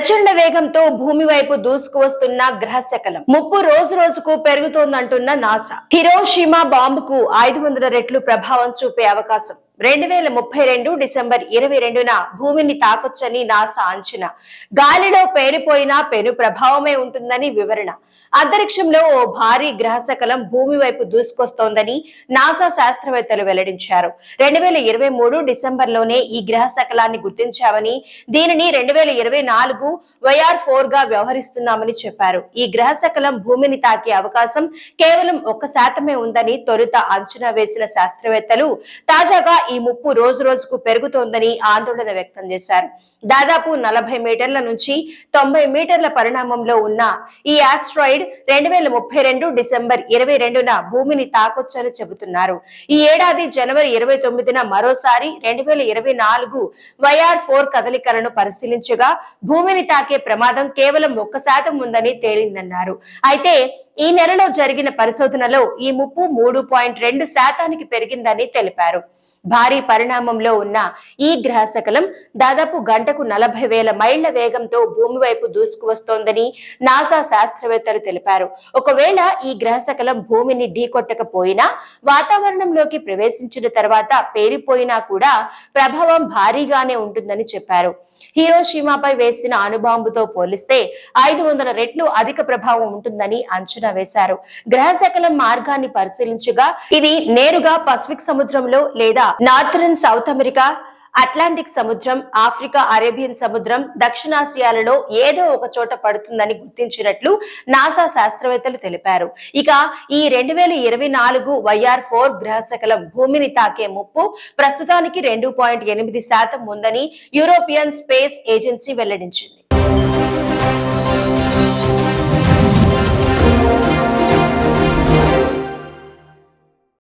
ప్రచండ వేగంతో భూమి వైపు దూసుకువస్తున్న గ్రహశకలం ముప్పు రోజు రోజుకు పెరుగుతోందంటున్న నాసా. హిరోషిమా బాంబుకు 500 రెట్లు ప్రభావం చూపే అవకాశం. 2032 డిసెంబర్ 22న భూమిని తాకొచ్చని నాసా అంచనా. గాలిలో పేలిపోయినా పెను ప్రభావమే ఉంటుందని వివరణ. అంతరిక్షంలో ఓ భారీ గ్రహశకలం భూమి వైపు దూసుకొస్తోందని నాసా శాస్త్రవేత్తలు వెల్లడించారు. 2023 డిసెంబర్లోనే ఈ గ్రహశకలాన్ని గుర్తించామని, దీనిని 2024 YR4 గా వ్యవహరిస్తున్నామని చెప్పారు. ఈ గ్రహశకలం భూమిని తాకే అవకాశం కేవలం 1% ఉందని తొలుత అంచనా వేసిన శాస్త్రవేత్తలు తాజాగా ఈ ముప్పు రోజు రోజుకు పెరుగుతోందని ఆందోళన వ్యక్తం చేశారు. దాదాపు 40 మీటర్ల నుంచి 90 మీటర్ల పరిణామంలో ఉన్న ఈ ఆస్ట్రాయిడ్ 2032 డిసెంబర్ 22న భూమిని తాకొచ్చని చెబుతున్నారు. ఈ ఏడాది జనవరి 29న మరోసారి 2024 YR4 కదలికలను పరిశీలించగా భూమిని తాకే ప్రమాదం కేవలం 1% ఉందని తేలిందన్నారు. అయితే ఈ నెలలో జరిగిన పరిశోధనలో ఈ ముప్పు 3.2% పెరిగిందని తెలిపారు. భారీ పరిణామంలో ఉన్న ఈ గ్రహశకలం దాదాపు గంటకు 40,000 మైళ్ల వేగంతో భూమి వైపు దూసుకువస్తోందని నాసా శాస్త్రవేత్తలు తెలిపారు. ఒకవేళ ఈ గ్రహశకలం భూమిని ఢీకొట్టకపోయినా, వాతావరణంలోకి ప్రవేశించిన తర్వాత పేలిపోయినా కూడా ప్రభావం భారీగానే ఉంటుందని చెప్పారు. హిరోషిమాపై వేసిన అణుబాంబుతో పోలిస్తే 500 రెట్లు అధిక ప్రభావం ఉంటుందని అంచనా వేశారు. గ్రహశకలం మార్గాన్ని పరిశీలించగా ఇది నేరుగా పసిఫిక్ సముద్రంలో లేదా నార్థరన్ సౌత్ అమెరికా, అట్లాంటిక్ సముద్రం, ఆఫ్రికా, అరేబియన్ సముద్రం, దక్షిణాసియాలలో ఏదో ఒక చోట పడుతుందని గుర్తించినట్లు నాసా శాస్త్రవేత్తలు తెలిపారు. ఇక ఈ 2024 YR4 గ్రహశకలం భూమిని తాకే ముప్పు ప్రస్తుతానికి 2.8% ఉందని యూరోపియన్ స్పేస్ ఏజెన్సీ వెల్లడించింది.